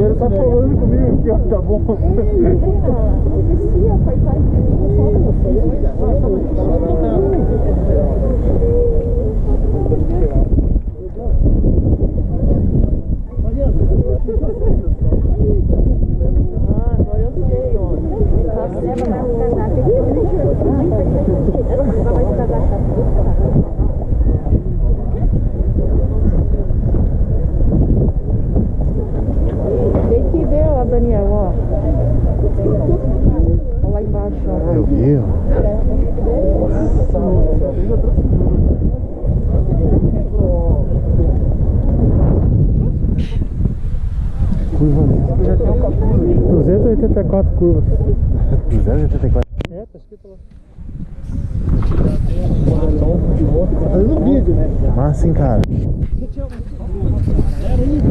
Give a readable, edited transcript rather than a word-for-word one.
ele tá falando comigo aqui, ó, tá bom? Agora eu sei, ó. Tem que ver, ó, Daniel, ó. Olha lá embaixo, ó. Eu vi, ó. Curva mesmo. Já tem um capítulo aí. 284 curvas. 284. É, tá escrito lá. Tá fazendo vídeo, né? Massa, hein, cara.